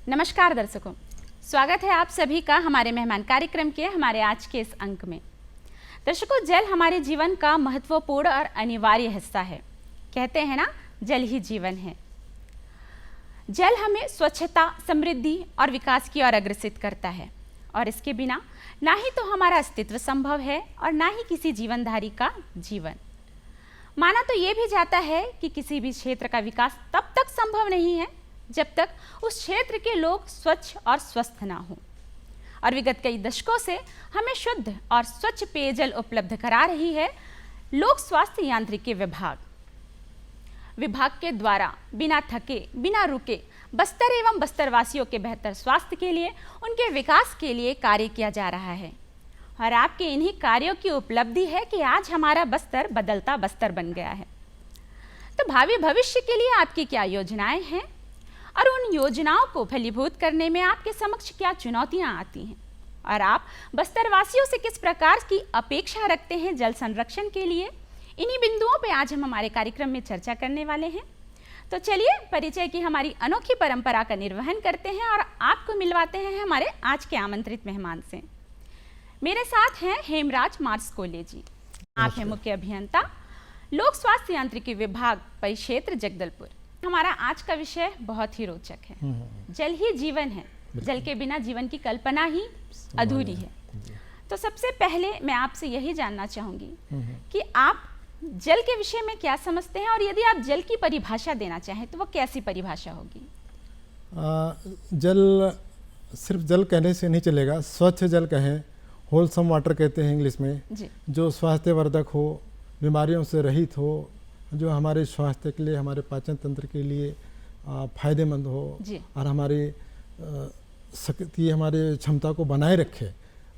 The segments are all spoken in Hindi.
नमस्कार दर्शकों, स्वागत है आप सभी का हमारे मेहमान कार्यक्रम के हमारे आज के इस अंक में। दर्शकों, जल हमारे जीवन का महत्वपूर्ण और अनिवार्य हिस्सा है। कहते हैं ना, जल ही जीवन है। जल हमें स्वच्छता, समृद्धि और विकास की ओर अग्रसित करता है और इसके बिना ना ही तो हमारा अस्तित्व संभव है और ना ही किसी जीवनधारी का जीवन। माना तो ये भी जाता है कि किसी भी क्षेत्र का विकास तब तक संभव नहीं है जब तक उस क्षेत्र के लोग स्वच्छ और स्वस्थ ना हो। और विगत कई दशकों से हमें शुद्ध और स्वच्छ पेयजल उपलब्ध करा रही है लोक स्वास्थ्य यांत्रिकी विभाग के द्वारा बिना थके, बिना रुके बस्तर एवं बस्तरवासियों के बेहतर स्वास्थ्य के लिए, उनके विकास के लिए कार्य किया जा रहा है। और आपके इन्हीं कार्यों की उपलब्धि है कि आज हमारा बस्तर बदलता बस्तर बन गया है। तो भावी भविष्य के लिए आपकी क्या योजनाएं हैं और उन योजनाओं को फलीभूत करने में आपके समक्ष क्या चुनौतियां आती हैं, और आप बस्तरवासियों से किस प्रकार की अपेक्षा रखते हैं जल संरक्षण के लिए, इन्हीं बिंदुओं पे आज हम हमारे कार्यक्रम में चर्चा करने वाले हैं। तो चलिए परिचय की हमारी अनोखी परंपरा का निर्वहन करते हैं और आपको मिलवाते हैं हमारे आज के आमंत्रित मेहमान से। मेरे साथ हैं हेमराज मार्स्कोले जी। आप हैं मुख्य अभियंता, लोक स्वास्थ्य यांत्रिकी विभाग, परिक्षेत्र जगदलपुर। हमारा आज का विषय बहुत ही रोचक है। जल ही जीवन है, जल के बिना जीवन की कल्पना ही अधूरी है। तो सबसे पहले मैं आपसे यही जानना चाहूंगी कि आप जल के विषय में क्या समझते हैं, और यदि आप जल की परिभाषा देना चाहें तो वो कैसी परिभाषा होगी? जल सिर्फ जल कहने से नहीं चलेगा, स्वच्छ जल कहें, होलसम वाटर कहते हैं इंग्लिश में, जो स्वास्थ्यवर्धक हो, बीमारियों से रहित हो, जो हमारे स्वास्थ्य के लिए, हमारे पाचन तंत्र के लिए फायदेमंद हो और हमारी शक्ति, हमारे क्षमता को बनाए रखे,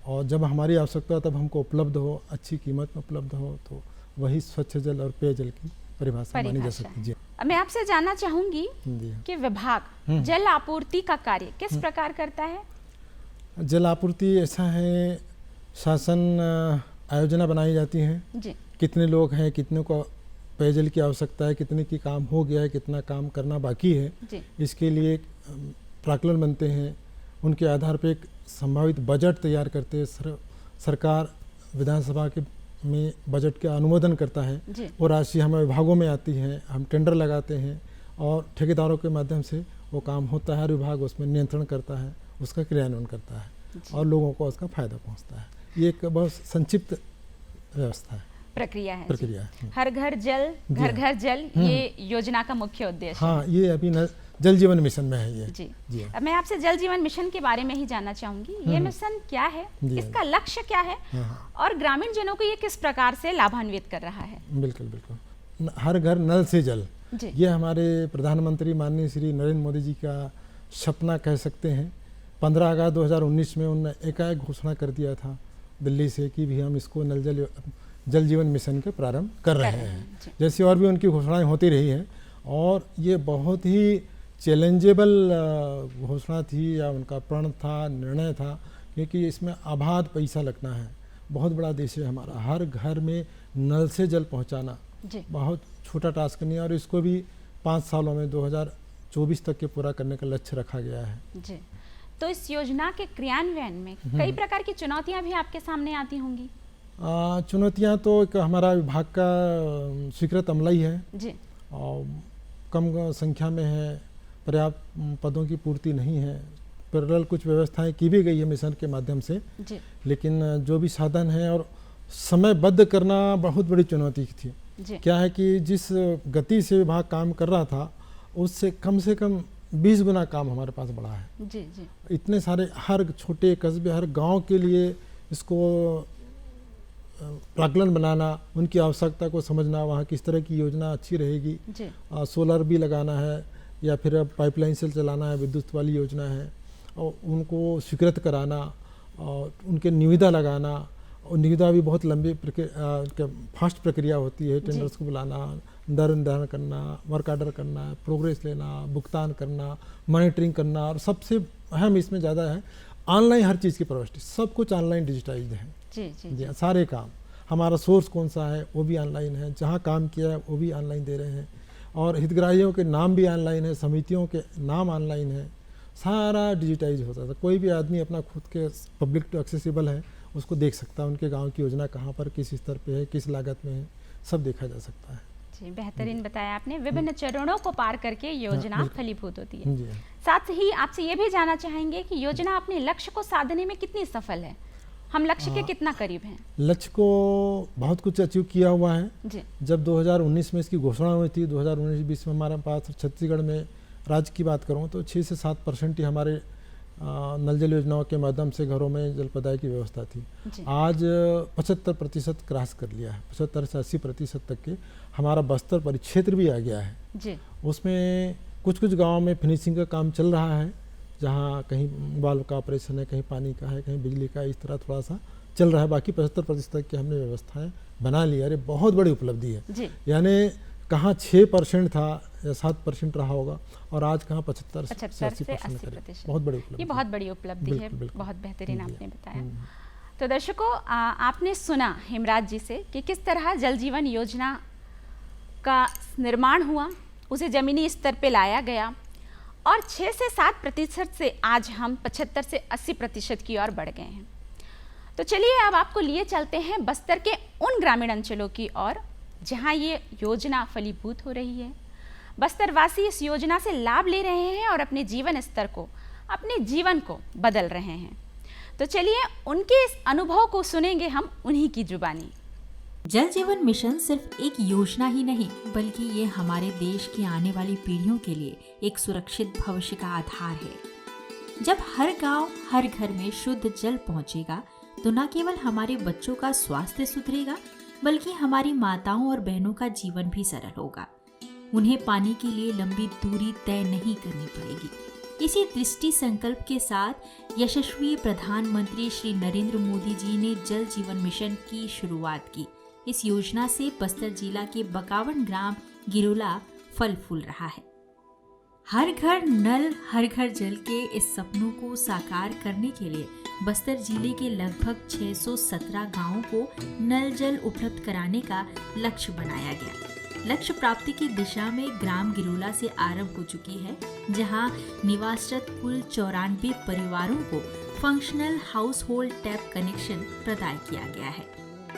और जब हमारी आवश्यकता तब हमको उपलब्ध हो, अच्छी कीमत में उपलब्ध हो, तो वही स्वच्छ जल और पेयजल की परिभाषा मानी जा सकती है। मैं आपसे जानना चाहूंगी कि विभाग जल आपूर्ति का कार्य किस प्रकार करता है? जल आपूर्ति ऐसा है, शासन आयोजना बनाई जाती है, कितने लोग हैं, कितने को पेयजल की आवश्यकता है, कितने की काम हो गया है, कितना काम करना बाकी है, इसके लिए प्राक्कलन बनते हैं। उनके आधार पर एक संभावित बजट तैयार करते हैं। सरकार विधानसभा के में बजट का अनुमोदन करता है, वो राशि हमें विभागों में आती है, हम टेंडर लगाते हैं और ठेकेदारों के माध्यम से वो काम होता है। विभाग उसमें नियंत्रण करता है, उसका क्रियान्वयन करता है और लोगों को उसका फायदा पहुंचता है। ये एक बहुत संक्षिप्त व्यवस्था है, प्रक्रिया है। हर घर जल, घर घर जल, ये योजना का मुख्य उद्देश्य। हाँ, ये अभी जल जीवन मिशन में है ये। जी। अब मैं आपसे जल जीवन मिशन के बारे में ही जानना चाहूंगी। ये मिशन क्या है, इसका लक्ष्य क्या है, और ग्रामीण जनों को ये किस प्रकार से लाभान्वित कर रहा है? बिल्कुल। हर घर नल से जल, ये हमारे प्रधानमंत्री माननीय श्री नरेंद्र मोदी जी का सपना कह सकते हैं। 15 अगस्त 2019 में उन्होंने एकाएक घोषणा कर दिया था दिल्ली से कि भी हम इसको जल जीवन मिशन के प्रारंभ कर रहे हैं। जैसे और भी उनकी घोषणाएं होती रही हैं, और ये बहुत ही चैलेंजेबल घोषणा थी, या उनका प्रण था, निर्णय था, क्योंकि इसमें अबाध पैसा लगना है। बहुत बड़ा देश है हमारा, हर घर में नल से जल पहुंचाना बहुत छोटा टास्क नहीं है, और इसको भी 5 सालों में 2024 तक के पूरा करने का लक्ष्य रखा गया है। जी। तो इस योजना के क्रियान्वयन में कई प्रकार की चुनौतियां भी आपके सामने आती होंगी? चुनौतियां तो एक हमारा विभाग का स्वीकृत अमला ही है जी, और कम संख्या में है, पर्याप्त पदों की पूर्ति नहीं है। पैरेलल कुछ व्यवस्थाएं की भी गई है मिशन के माध्यम से जी, लेकिन जो भी साधन है और समयबद्ध करना बहुत बड़ी चुनौती थी जी। क्या है कि जिस गति से विभाग काम कर रहा था, उससे कम से कम 20 गुना काम हमारे पास बढ़ा है जी। इतने सारे हर छोटे कस्बे, हर गांव के लिए इसको प्राक्कलन बनाना, उनकी आवश्यकता को समझना, वहाँ किस तरह की योजना अच्छी रहेगी, सोलर भी लगाना है या फिर पाइपलाइन से चलाना है, विद्युत वाली योजना है, और उनको स्वीकृत कराना और उनके निविदा लगाना। और निविदा भी बहुत लंबी फास्ट प्रक्रिया होती है। टेंडर्स को बुलाना, दर निर्धारण करना, वर्क ऑर्डर करना, प्रोग्रेस लेना, भुगतान करना, मॉनिटरिंग करना, और सबसे अहम इसमें ज़्यादा है ऑनलाइन हर चीज़ की प्रविष्टि। सब कुछ ऑनलाइन डिजिटाइज्ड है जी, सारे काम। हमारा सोर्स कौन सा है वो भी ऑनलाइन है, जहाँ काम किया है वो भी ऑनलाइन दे रहे हैं, और हितग्राहियों के नाम भी ऑनलाइन है, समितियों के नाम ऑनलाइन है। सारा डिजिटाइज होता था। कोई भी आदमी अपना खुद के पब्लिक टू एक्सेसिबल है, उसको देख सकता है, उनके गांव की योजना कहाँ पर किस स्तर पे है, किस लागत में है, सब देखा जा सकता है। जी, बेहतरीन बताया आपने। विभिन्न चरणों को पार करके योजना फलीभूत होती है। जी। साथ ही आपसे ये भी जानना चाहेंगे कि योजना अपने लक्ष्य को साधने में कितनी सफल है, हम लक्ष्य के कितना करीब हैं? लक्ष्य को बहुत कुछ अचीव किया हुआ है जी। जब 2019 में इसकी घोषणा हुई थी, 2019-20 में हमारे पास छत्तीसगढ़ में राज्य की बात करूं तो 6 से 7% ही हमारे नल जल योजनाओं के माध्यम से घरों में जल प्रदाय की व्यवस्था थी। आज 75% क्रॉस कर लिया है, 75 से 80% तक के हमारा बस्तर परिक्षेत्र भी आ गया है जी। उसमें कुछ गाँव में फिनिशिंग का काम चल रहा है, जहाँ कहीं वाल्व का ऑपरेशन है, कहीं पानी का है, कहीं बिजली का, इस तरह थोड़ा सा चल रहा है। बाकी 75% तक की हमने व्यवस्थाएं बना ली। अरे बहुत बड़ी उपलब्धि है। यानी कहाँ 6% था या 7% रहा होगा और आज कहाँ 75 से 80%। बहुत बड़ी उपलब्धि, ये बहुत बड़ी उपलब्धि है। बहुत बेहतरीन आपने बताया। तो दर्शकों, आपने सुना हेमराज जी से कि किस तरह जल जीवन योजना का निर्माण हुआ, उसे ज़मीनी स्तर पे लाया गया और 6 से 7% से आज हम 75 से 80% की ओर बढ़ गए हैं। तो चलिए अब आपको लिए चलते हैं बस्तर के उन ग्रामीण अंचलों की ओर जहां ये योजना फलीभूत हो रही है। बस्तर वासी इस योजना से लाभ ले रहे हैं और अपने जीवन स्तर को, अपने जीवन को बदल रहे हैं। तो चलिए उनके इस अनुभव को सुनेंगे हम उन्हीं की जुबानी। जल जीवन मिशन सिर्फ एक योजना ही नहीं, बल्कि ये हमारे देश की आने वाली पीढ़ियों के लिए एक सुरक्षित भविष्य का आधार है। जब हर गांव, हर घर में शुद्ध जल पहुंचेगा, तो न केवल हमारे बच्चों का स्वास्थ्य सुधरेगा, बल्कि हमारी माताओं और बहनों का जीवन भी सरल होगा। उन्हें पानी के लिए लंबी दूरी तय नहीं करनी पड़ेगी। इसी दृष्टि संकल्प के साथ यशस्वी प्रधानमंत्री श्री नरेंद्र मोदी जी ने जल जीवन मिशन की शुरुआत की। इस योजना से बस्तर जिला के बकावन ग्राम गिरोला फल फूल रहा है। हर घर नल, हर घर जल के इस सपनों को साकार करने के लिए बस्तर जिले के लगभग 617 गांवों को नल जल उपलब्ध कराने का लक्ष्य बनाया गया। लक्ष्य प्राप्ति की दिशा में ग्राम गिरोला से आरंभ हो चुकी है, जहां निवासरत कुल 94 परिवारों को functional house hold tap connection प्रदान किया गया है।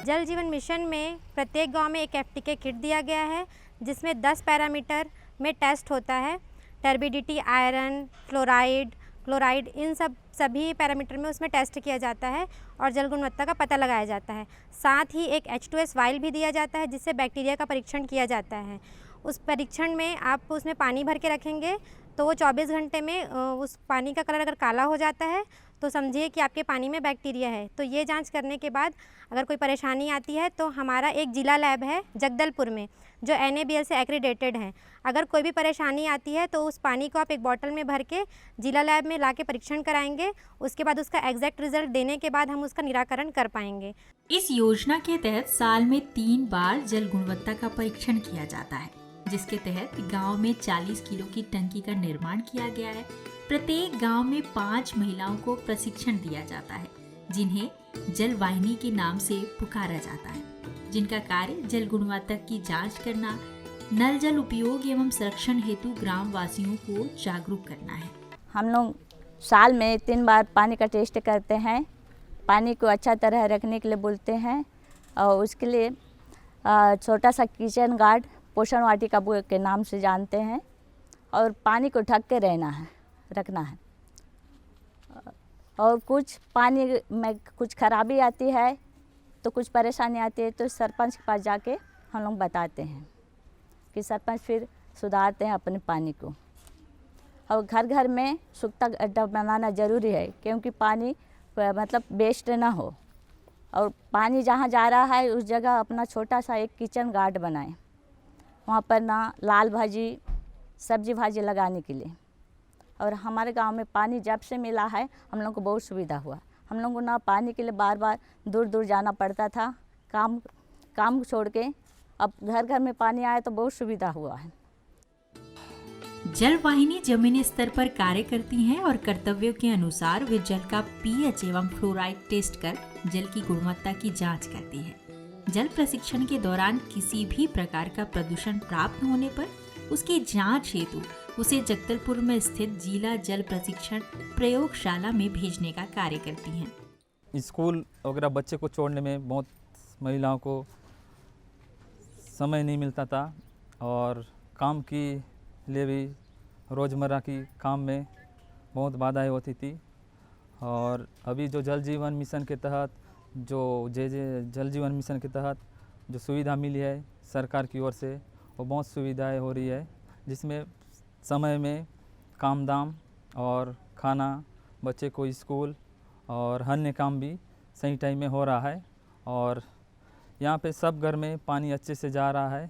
जल जीवन मिशन में प्रत्येक गांव में एक FTK किट दिया गया है, जिसमें 10 पैरामीटर में टेस्ट होता है। टर्बिडिटी, आयरन, क्लोराइड, इन सभी पैरामीटर में उसमें टेस्ट किया जाता है और जल गुणवत्ता का पता लगाया जाता है। साथ ही एक H2S वाइल भी दिया जाता है, जिससे बैक्टीरिया का परीक्षण किया जाता है। उस परीक्षण में आप उसमें पानी भर के रखेंगे तो वो 24 घंटे में उस पानी का कलर अगर काला हो जाता है तो समझिए कि आपके पानी में बैक्टीरिया है। तो ये जांच करने के बाद अगर कोई परेशानी आती है तो हमारा एक जिला लैब है जगदलपुर में, जो NABL से एक्रीडेटेड है। अगर कोई भी परेशानी आती है तो उस पानी को आप एक बॉटल में भर के जिला लैब में ला के परीक्षण कराएंगे। उसके बाद उसका एग्जैक्ट रिजल्ट देने के बाद हम उसका निराकरण कर पाएंगे। इस योजना के तहत साल में 3 बार जल गुणवत्ता का परीक्षण किया जाता है, जिसके तहत गांव में 40 किलो की टंकी का निर्माण किया गया है। प्रत्येक गांव में 5 महिलाओं को प्रशिक्षण दिया जाता है, जिन्हें जल वाहिनी के नाम से पुकारा जाता है, जिनका कार्य जल गुणवत्ता की जांच करना, नल जल उपयोग एवं संरक्षण हेतु ग्राम वासियों को जागरूक करना है। हम लोग साल में 3 बार पानी का टेस्ट करते हैं। पानी को अच्छा तरह रखने के लिए बोलते हैं और उसके लिए छोटा सा किचन गार्ड पोषण वाटिका के नाम से जानते हैं और पानी को ढक के रखना है। और कुछ पानी में कुछ खराबी आती है तो कुछ परेशानी आती है तो सरपंच के पास जाके हम लोग बताते हैं कि सरपंच फिर सुधारते हैं अपने पानी को। और घर घर में सूखता गड्ढा बनाना ज़रूरी है, क्योंकि पानी मतलब वेस्ट ना हो। और पानी जहाँ जा रहा है उस जगह अपना छोटा सा एक किचन गार्ड बनाएं, वहाँ पर ना लाल भाजी, सब्जी भाजी लगाने के लिए। और हमारे गांव में पानी जब से मिला है हम लोग को बहुत सुविधा हुआ। हम लोग को ना पानी के लिए बार बार दूर दूर जाना पड़ता था, काम छोड़ के। अब घर घर में पानी आया तो बहुत सुविधा हुआ है। जल वाहिनी जमीनी स्तर पर कार्य करती हैं और कर्तव्यों के अनुसार वे जल का pH एवं फ्लोराइड टेस्ट कर जल की गुणवत्ता की जांच करती है। जल प्रशिक्षण के दौरान किसी भी प्रकार का प्रदूषण प्राप्त होने पर उसकी जांच हेतु उसे जगदलपुर में स्थित जिला जल प्रशिक्षण प्रयोगशाला में भेजने का कार्य करती हैं। स्कूल वगैरह बच्चे को छोड़ने में बहुत महिलाओं को समय नहीं मिलता था और काम के लिए भी रोज़मर्रा की काम में बहुत बाधाएं होती थी। और अभी जो जल जीवन मिशन के तहत जल जीवन मिशन के तहत जो सुविधा मिली है सरकार की ओर से, वो बहुत सुविधाएं हो रही है, जिसमें समय में काम दाम और खाना, बच्चे को स्कूल और अन्य काम भी सही टाइम में हो रहा है और यहाँ पे सब घर में पानी अच्छे से जा रहा है।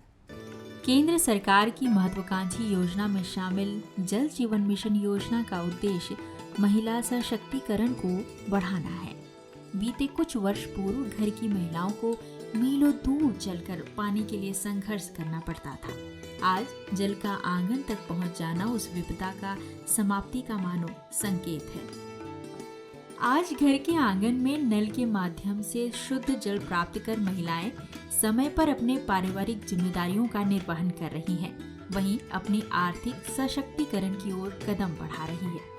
केंद्र सरकार की महत्वाकांक्षी योजना में शामिल जल जीवन मिशन योजना का उद्देश्य महिला सशक्तिकरण को बढ़ाना है। बीते कुछ वर्ष पूर्व घर की महिलाओं को मीलों दूर चलकर पानी के लिए संघर्ष करना पड़ता था। आज जल का आंगन तक पहुंच जाना उस विपदा का समाप्ति का मानो संकेत है। आज घर के आंगन में नल के माध्यम से शुद्ध जल प्राप्त कर महिलाएं समय पर अपने पारिवारिक जिम्मेदारियों का निर्वहन कर रही हैं, वहीं अपनी आर्थिक सशक्तिकरण की ओर कदम बढ़ा रही है।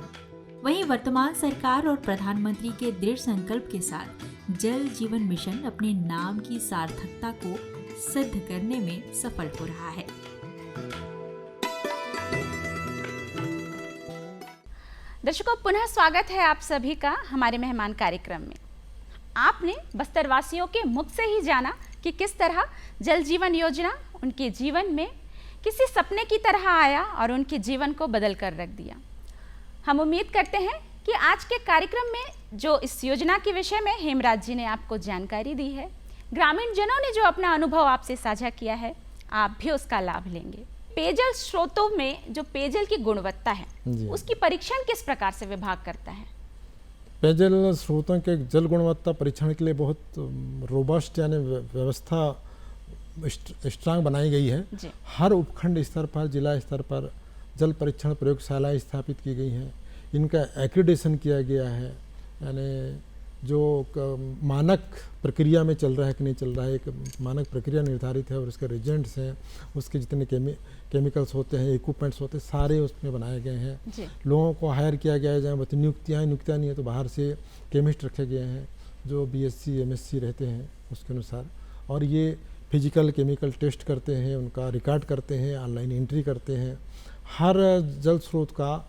वहीं वर्तमान सरकार और प्रधानमंत्री के दृढ़ संकल्प के साथ जल जीवन मिशन अपने नाम की सार्थकता को सिद्ध करने में सफल हो रहा है। दर्शकों, पुनः स्वागत है आप सभी का हमारे मेहमान कार्यक्रम में। आपने बस्तरवासियों के मुख से ही जाना कि किस तरह जल जीवन योजना उनके जीवन में किसी सपने की तरह आया और उनके जीवन को बदल कर रख दिया। हम उम्मीद करते हैं कि आज के कार्यक्रम में जो इस योजना के विषय में हेमराज जी ने आपको जानकारी दी है, ग्रामीण जनों ने जो अपना अनुभव आपसे साझा किया है, आप भी उसका लाभ लेंगे। पेयजल स्रोतों में जो पेयजल की गुणवत्ता है, उसकी परीक्षण किस प्रकार से विभाग करता है? पेयजल स्रोतों के जल गुणवत्ता परीक्षण के लिए बहुत रोबस्ट यानी व्यवस्था स्ट्रांग बनाई गई है। हर उपखंड स्तर पर, जिला स्तर पर जल परीक्षण प्रयोगशालाएं स्थापित की गई हैं। इनका एक्रीडेशन किया गया है, यानी जो मानक प्रक्रिया में चल रहा है कि नहीं चल रहा है, एक मानक प्रक्रिया निर्धारित है और उसके रिजेंट्स हैं, उसके जितने केमिकल्स होते हैं, इक्विपमेंट्स होते हैं, सारे उसमें बनाए गए हैं। लोगों को हायर किया गया है, जहाँ नियुक्तियाँ नहीं है तो बाहर से केमिस्ट रखे गए हैं जो BSc MSc रहते हैं उसके अनुसार, और ये फिजिकल केमिकल टेस्ट करते हैं, उनका रिकॉर्ड करते हैं, ऑनलाइन एंट्री करते हैं। हर जल स्रोत का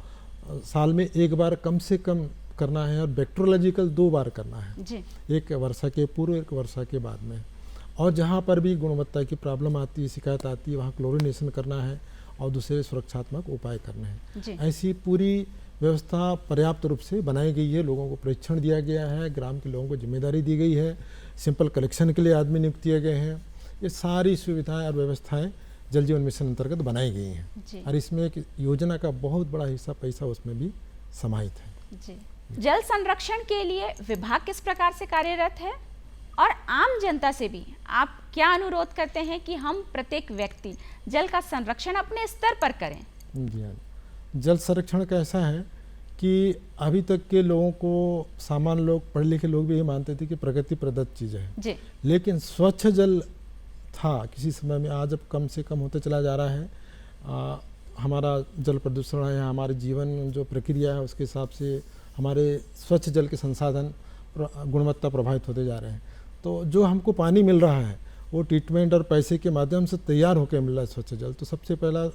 साल में एक बार कम से कम करना है और बैक्टीरियोलॉजिकल 2 बार करना है जी। एक वर्षा के पूर्व, एक वर्षा के बाद में। और जहाँ पर भी गुणवत्ता की प्रॉब्लम आती है, शिकायत आती है, वहाँ क्लोरिनेशन करना है और दूसरे सुरक्षात्मक उपाय करने हैं। ऐसी पूरी व्यवस्था पर्याप्त रूप से बनाई गई है। लोगों को प्रशिक्षण दिया गया है, ग्राम के लोगों को जिम्मेदारी दी गई है, सिंपल कलेक्शन के लिए आदमी नियुक्त किए गए हैं। ये सारी सुविधाएँ और व्यवस्थाएँ जल जीवन मिशन अंतर्गत बनाई गई हैं और इसमें एक योजना का बहुत बड़ा हिस्सा पैसा उसमें भी समाहित है जी। जल संरक्षण के लिए विभाग किस प्रकार से कार्यरत है और आम जनता से भी आप क्या अनुरोध करते हैं कि हम प्रत्येक व्यक्ति जल का संरक्षण अपने स्तर पर करें? जी हाँ, जल संरक्षण का ऐसा है कि अभी तक के लोगों को, सामान्य लोग, पढ़े लिखे लोग भी ये मानते थे कि प्रकृति प्रदत्त चीज़ है जी। लेकिन स्वच्छ जल था किसी समय में, आज अब कम से कम होते चला जा रहा है। हमारा जल प्रदूषण है, हमारे जीवन जो प्रक्रिया है उसके हिसाब से हमारे स्वच्छ जल के संसाधन गुणवत्ता प्रभावित होते जा रहे हैं। तो जो हमको पानी मिल रहा है वो ट्रीटमेंट और पैसे के माध्यम से तैयार होकर मिल रहा है स्वच्छ जल। तो सबसे पहला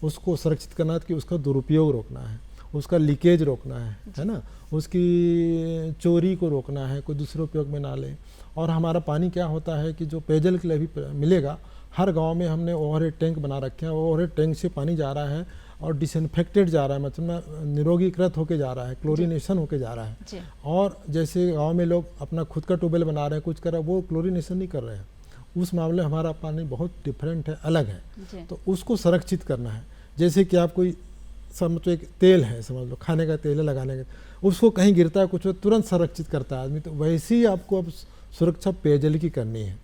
उसको सुरक्षित करना है कि उसका दुरुपयोग रोकना है, उसका लीकेज रोकना है ना, उसकी चोरी को रोकना है, कोई दूसरे उपयोग में ना ले। और हमारा पानी क्या होता है कि जो पेयजल के लिए भी मिलेगा, हर गांव में हमने ओवरहेड टैंक बना रखे हैं। ओवरहेड टैंक से पानी जा रहा है और डिसइंफेक्टेड जा रहा है, मतलब निरोगीकृत होके जा रहा है, क्लोरिनेशन होके जा रहा है। और जैसे गांव में लोग अपना खुद का ट्यूबवेल बना रहे हैं, कुछ कर रहे हैं, वो क्लोरिनेशन नहीं कर रहे हैं। उस मामले में हमारा पानी बहुत डिफरेंट है, अलग है। तो उसको संरक्षित करना है। जैसे कि आप कोई समझ एक तेल है, समझ लो खाने का तेल है, लगाने का, उसको कहीं गिरता है कुछ, तुरंत संरक्षित करता है आदमी। तो वैसे ही आपको अब सुरक्षा पेयजल की करनी है।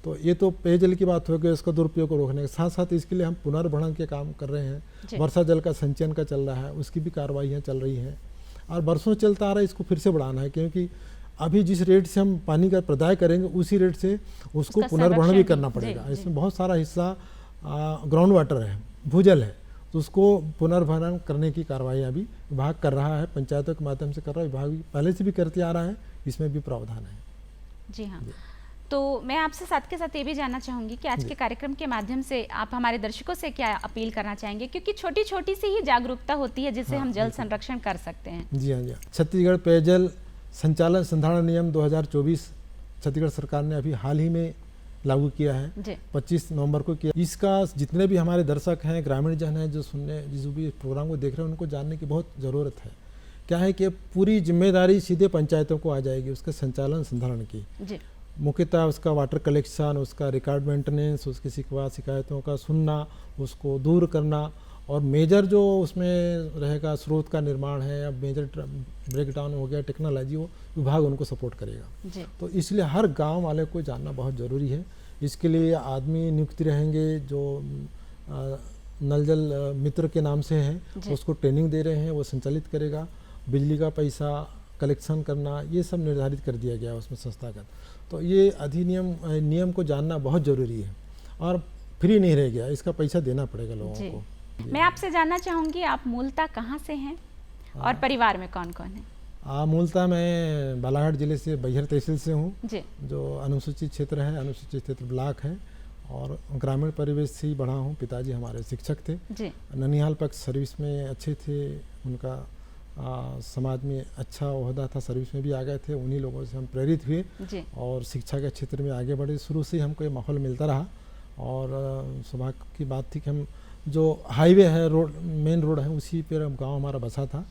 तो ये तो पेयजल की बात हो गई, इसका दुरुपयोग को रोकने के साथ साथ इसके लिए हम पुनर्भरण के काम कर रहे हैं। वर्षा जल का संचयन का चल रहा है, उसकी भी कार्रवाइयाँ चल रही हैं और बरसों चलता आ रहा है। इसको फिर से बढ़ाना है, क्योंकि अभी जिस रेट से हम पानी का प्रदाय करेंगे उसी रेट से उसको पुनर्भरण भी करना पड़ेगा। इसमें बहुत सारा हिस्सा ग्राउंड वाटर है, भूजल है, तो उसको पुनर्भरण करने की कार्रवाई अभी विभाग कर रहा है, पंचायतों के माध्यम से कर रहा है, विभाग पहले से भी करते आ रहा है, इसमें भी प्रावधान है। जी हाँ, तो मैं आपसे साथ के साथ ये भी जानना चाहूँगी कि आज के कार्यक्रम के माध्यम से आप हमारे दर्शकों से क्या अपील करना चाहेंगे, क्योंकि छोटी छोटी सी ही जागरूकता होती है जिससे हम जल संरक्षण कर सकते हैं। जी हाँ, जी हाँ। छत्तीसगढ़ पेयजल संचालन संधारण नियम 2024 छत्तीसगढ़ सरकार ने अभी हाल ही में लागू किया है, 25 नवंबर को किया। इसका जितने भी हमारे दर्शक हैं, ग्रामीण जन हैं जो सुनने जो भी प्रोग्राम को देख रहे हैं, उनको जानने की बहुत ज़रूरत है। क्या है कि पूरी जिम्मेदारी सीधे पंचायतों को आ जाएगी उसके संचालन संधारण की। मुख्यतः उसका वाटर कलेक्शन, उसका रिकॉर्ड मेंटेनेंस, उसकी शिकायतों का सुनना, उसको दूर करना, और मेजर जो उसमें रहेगा स्रोत का निर्माण है या मेजर ब्रेकडाउन हो गया टेक्नोलॉजी, वो विभाग उनको सपोर्ट करेगा। तो इसलिए हर गांव वाले को जानना बहुत ज़रूरी है। इसके लिए आदमी नियुक्त रहेंगे जो नल जल मित्र के नाम से हैं, उसको ट्रेनिंग दे रहे हैं, वो संचालित करेगा। बिजली का पैसा कलेक्शन करना, ये सब निर्धारित कर दिया गया है उसमें संस्थागत। तो ये अधिनियम नियम को जानना बहुत ज़रूरी है और फ्री नहीं रह गया, इसका पैसा देना पड़ेगा लोगों को। मैं आपसे जानना चाहूँगी, आप मूलतः कहाँ से हैं और परिवार में कौन कौन है? मूलतः मैं बालाघाट जिले से बैहर तहसील से हूँ, जो अनुसूचित क्षेत्र है, अनुसूचित क्षेत्र ब्लॉक है, और ग्रामीण परिवेश से ही बढ़ा हूँ। पिताजी हमारे शिक्षक थे, ननिहाल पक्ष सर्विस में अच्छे थे, उनका समाज में अच्छा ओहदा था, सर्विस में भी आ गए थे। उन्हीं लोगों से हम प्रेरित हुए और शिक्षा के क्षेत्र में आगे बढ़े। शुरू से ही हमको ये माहौल मिलता रहा, और सौभाग्य की बात थी कि हम जो हाईवे है, रोड मेन रोड है, उसी पर गांव हमारा बसा था।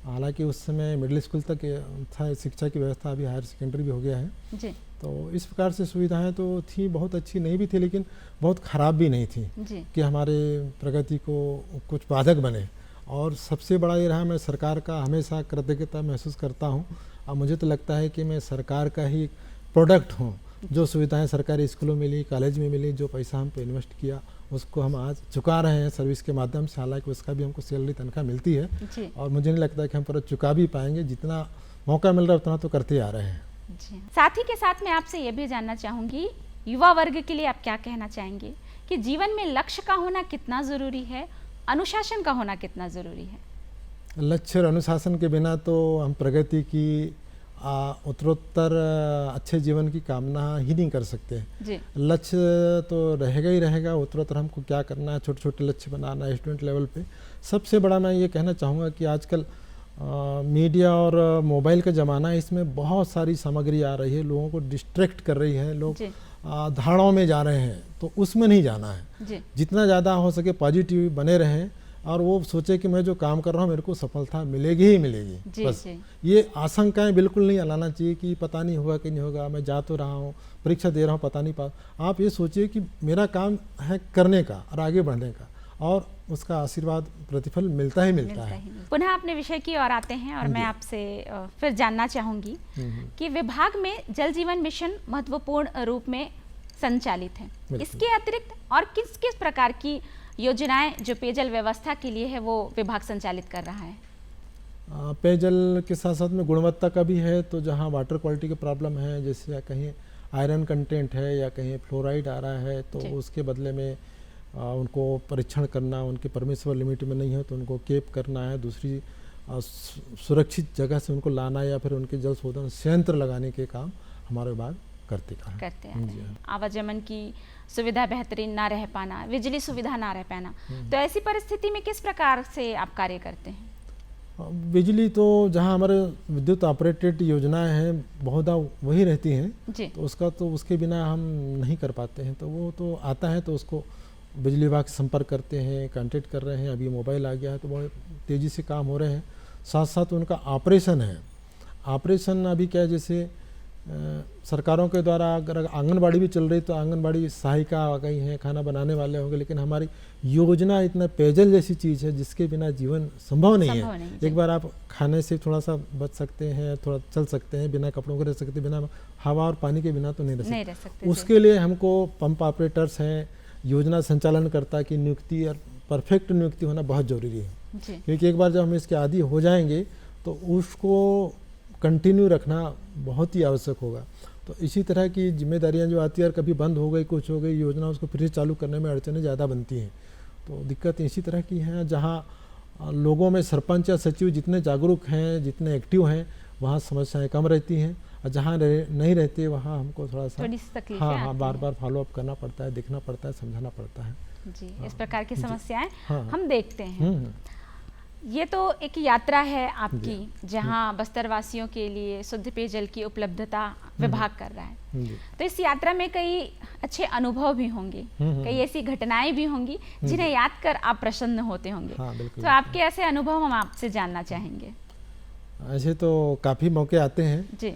हालांकि उस समय मिडिल स्कूल तक था शिक्षा की व्यवस्था, अभी हायर सेकेंडरी भी हो गया है। तो इस प्रकार से सुविधाएं तो थी, बहुत अच्छी नहीं भी थी, लेकिन बहुत ख़राब भी नहीं थी कि हमारे प्रगति को कुछ बाधक बने। और सबसे बड़ा ये रहा, मैं सरकार का हमेशा कृतज्ञता महसूस करता हूँ, और मुझे तो लगता है कि मैं सरकार का ही प्रोडक्ट हूँ। जो सुविधाएं सरकारी स्कूलों में मिली, कॉलेज में मिली, जो पैसा हम पे इन्वेस्ट किया, उसको हम आज चुका रहे हैं सर्विस के माध्यम से। हालांकि उसका भी हमको सैलरी तनख्वाह मिलती है, और मुझे नहीं लगता कि हम पर चुका भी पाएंगे। जितना मौका मिल रहा है उतना तो करते आ रहे हैं। साथ ही के साथ मैं आपसे ये भी जानना चाहूँगी, युवा वर्ग के लिए आप क्या कहना चाहेंगे कि जीवन में लक्ष्य का होना कितना ज़रूरी है, अनुशासन का होना कितना ज़रूरी है? लक्ष्य और अनुशासन के बिना तो हम प्रगति की उत्तरोत्तर अच्छे जीवन की कामना ही नहीं कर सकते। लक्ष्य तो रहेगा ही रहेगा, उत्तरोत्तर हमको क्या करना है, छोटे छोटे लक्ष्य बनाना है स्टूडेंट लेवल पे। सबसे बड़ा मैं ये कहना चाहूँगा कि आजकल मीडिया और मोबाइल का ज़माना है, इसमें बहुत सारी सामग्री आ रही है, लोगों को डिस्ट्रैक्ट कर रही है, लोग धारणाओं में जा रहे हैं, तो उसमें नहीं जाना है। जितना ज़्यादा हो सके पॉजिटिव बने रहें, और वो सोचे कि मैं जो काम कर रहा हूँ मेरे को सफलता मिलेगी ही मिलेगी। बस ये आशंकाएं बिल्कुल नहीं लाना चाहिए कि पता नहीं होगा कि नहीं होगा, मैं जा तो रहा हूँ, परीक्षा दे रहा हूँ, पता नहीं आप ये सोचिए कि मेरा काम है करने का और आगे बढ़ने का, और उसका आशीर्वाद प्रतिफल मिलता ही मिलता है। पुनः अपने विषय की ओर आते हैं, और मैं आपसे फिर जानना चाहूँगी कि विभाग में जल जीवन मिशन महत्वपूर्ण रूप में संचालित है। इसके अतिरिक्त और किस किस प्रकार की योजनाएं जो पेयजल व्यवस्था के लिए है वो विभाग संचालित कर रहा है? पेयजल के साथ साथ में गुणवत्ता का भी है। तो जहां वाटर क्वालिटी की प्रॉब्लम है, जैसे कहीं आयरन कंटेंट है या कहीं फ्लोराइड आ रहा है, तो उसके बदले में उनको परीक्षण करना, उनके परमिसिबल लिमिट में नहीं है तो उनको केप करना है, दूसरी सुरक्षित जगह से उनको लाना या फिर उनके जल शोधन संयंत्र लगाने के काम हमारे विभाग करते हैं। आवागमन की सुविधा बेहतरीन ना रह पाना, बिजली सुविधा ना रह पाना, तो ऐसी परिस्थिति में किस प्रकार से आप कार्य करते हैं? बिजली तो जहां हमारे विद्युत ऑपरेटेड योजनाएं हैं बहुधा वही रहती हैं, तो उसका तो उसके बिना हम नहीं कर पाते हैं। तो वो तो आता है तो उसको बिजली विभाग से संपर्क करते हैं, कांटेक्ट कर रहे हैं। अभी मोबाइल आ गया है तो बहुत तेज़ी से काम हो रहे हैं। साथ साथ उनका ऑपरेशन है, ऑपरेशन अभी क्या है, जैसे सरकारों के द्वारा अगर आंगनबाड़ी भी चल रही तो आंगनबाड़ी सहायिका आ गई हैं, खाना बनाने वाले होंगे, लेकिन हमारी योजना इतना पेयजल जैसी चीज़ है जिसके बिना जीवन संभव नहीं है। एक बार आप खाने से थोड़ा सा बच सकते हैं, थोड़ा चल सकते हैं, बिना कपड़ों के रह सकते हैं, बिना हवा और पानी के बिना तो नहीं रह सकते। उसके लिए हमको पंप ऑपरेटर्स हैं, योजना संचालनकर्ता की नियुक्ति और परफेक्ट नियुक्ति होना बहुत ज़रूरी है, क्योंकि एक बार जब हम इसके आदी हो जाएंगे तो उसको कंटिन्यू रखना बहुत ही आवश्यक होगा। तो इसी तरह की जिम्मेदारियां जो आती है, और कभी बंद हो गई, कुछ हो गई योजना, उसको फिर से चालू करने में अड़चनें ज़्यादा बनती हैं। तो दिक्कत इसी तरह की है, जहाँ लोगों में सरपंच या सचिव जितने जागरूक हैं, जितने एक्टिव हैं, वहाँ समस्याएं कम रहती हैं, और जहाँ नहीं रहते वहाँ हमको थोड़ा सा हाँ बार बार फॉलोअप करना पड़ता है, देखना पड़ता है, समझाना पड़ता है जी। इस प्रकार की समस्याएं हाँ, हम देखते हैं। ये तो एक यात्रा है आपकी, जहाँ बस्तर वासियों के लिए शुद्ध पेयजल की उपलब्धता विभाग कर रहा है। तो इस यात्रा में कई अच्छे अनुभव भी होंगे, कई ऐसी घटनाएं भी होंगी जिन्हें याद कर आप प्रसन्न होते होंगे। हाँ, तो आपके ऐसे अनुभव हम आपसे जानना चाहेंगे। ऐसे तो काफ़ी मौके आते हैं जी,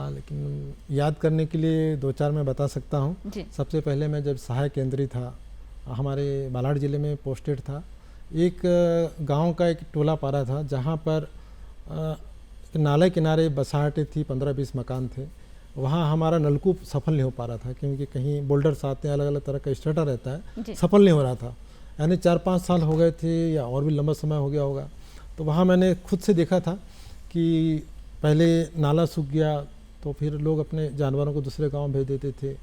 लेकिन याद करने के लिए 2-4 मैं बता सकता हूँ। सबसे पहले मैं जब सहायक केंद्रीय था, हमारे बालाघाट ज़िले में पोस्टेड था, एक गांव का एक टोला पारा था, जहां पर नाले किनारे बसाहटें थी, 15-20 मकान थे। वहां हमारा नलकूप सफल नहीं हो पा रहा था, क्योंकि कहीं बोल्डर्स आते हैं, अलग अलग तरह का स्ट्रेटा रहता है, सफल नहीं हो रहा था। यानी 4-5 साल हो गए थे या और भी लंबा समय हो गया होगा। तो वहाँ मैंने खुद से देखा था कि पहले नाला सूख गया तो फिर लोग अपने जानवरों को दूसरे गाँव भेज देते थे,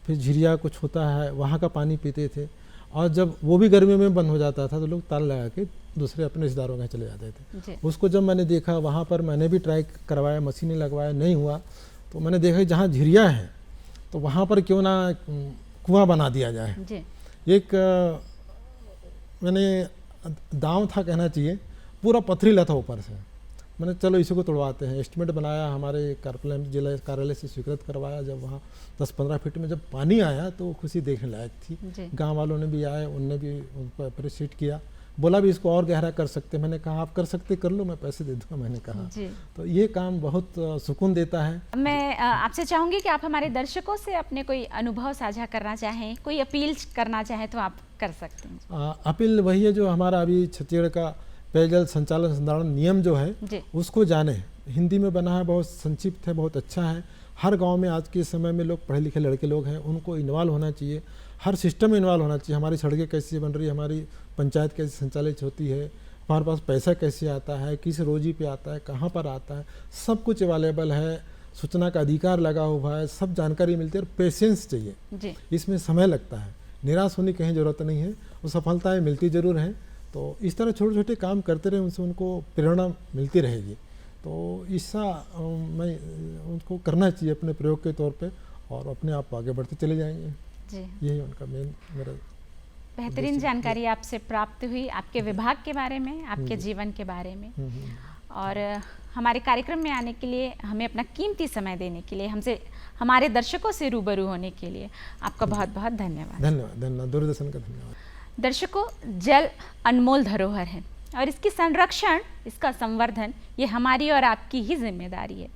फिर झिरिया कुछ होता है वहाँ का पानी पीते थे, और जब वो भी गर्मी में बंद हो जाता था तो लोग ताला लगा के दूसरे अपने रिश्तेदारों के चले जाते थे। उसको जब मैंने देखा, वहाँ पर मैंने भी ट्राई करवाया, मशीनें लगवाया, नहीं हुआ, तो मैंने देखा जहाँ झिरिया है तो वहाँ पर क्यों ना कुआं बना दिया जाए। एक मैंने दांव था कहना चाहिए, पूरा पथरीला था ऊपर से। मैंने चलो इसी को तोड़वाते हैं, एस्टिमेट बनाया, हमारे जिला कार्यालय से स्वीकृत करवाया। जब वहाँ 10-15 फीट में जब पानी आया तो खुशी देखने लायक थी। गांव वालों ने भी आए, उनने भी उनको अप्रिशिएट किया, बोला भी इसको और गहरा कर सकते। मैंने कहा आप कर सकते कर लो, मैं पैसे दे दूंगा, मैंने कहा। तो ये काम बहुत सुकून देता है। मैं आपसे चाहूँगी कि आप हमारे दर्शकों से अपने कोई अनुभव साझा करना चाहें, कोई अपील करना चाहें तो आप कर सकते हैं। अपील वही है जो हमारा अभी छत्तीसगढ़ का पेयजल संचालन संधारण नियम जो है उसको जाने। हिंदी में बना है, बहुत संक्षिप्त है, बहुत अच्छा है। हर गांव में आज के समय में लोग पढ़े लिखे लड़के लोग हैं, उनको इन्वॉल्व होना चाहिए, हर सिस्टम में इन्वॉल्व होना चाहिए। हमारी सड़कें कैसे बन रही है, हमारी पंचायत कैसे संचालित होती है, हमारे पास पैसा कैसे आता है, किस रोजी पे आता है, कहाँ पर आता है, सब कुछ अवेलेबल है। सूचना का अधिकार लगा हुआ है, सब जानकारी मिलती है। और पेशेंस चाहिए, इसमें समय लगता है, निराश होने की कहीं ज़रूरत नहीं है, वो सफलताएँ मिलती ज़रूर हैं। तो इस तरह छोटे छोटे काम करते रहे, उनसे उनको प्रेरणा मिलती रहेगी। तो इसका मैं उनको करना चाहिए अपने प्रयोग के तौर पे, और अपने आप आगे बढ़ते चले जाएंगे। यही उनका मेरा बेहतरीन जानकारी आपसे प्राप्त हुई, आपके विभाग के बारे में, आपके जीवन के बारे में, और हमारे कार्यक्रम में आने के लिए, हमें अपना कीमती समय देने के लिए, हमसे हमारे दर्शकों से रूबरू होने के लिए आपका बहुत बहुत धन्यवाद। धन्यवाद, दूरदर्शन का धन्यवाद। दर्शकों, जल अनमोल धरोहर है और इसकी संरक्षण, इसका संवर्धन ये हमारी और आपकी ही जिम्मेदारी है।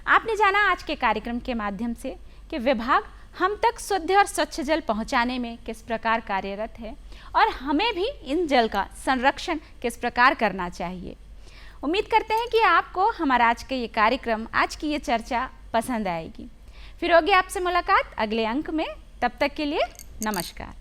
आपने जाना आज के कार्यक्रम के माध्यम से कि विभाग हम तक शुद्ध और स्वच्छ जल पहुंचाने में किस प्रकार कार्यरत है, और हमें भी इन जल का संरक्षण किस प्रकार करना चाहिए। उम्मीद करते हैं कि आपको हमारा आज का ये कार्यक्रम, आज की ये चर्चा पसंद आएगी। फिर होगी आपसे मुलाकात अगले अंक में। तब तक के लिए नमस्कार।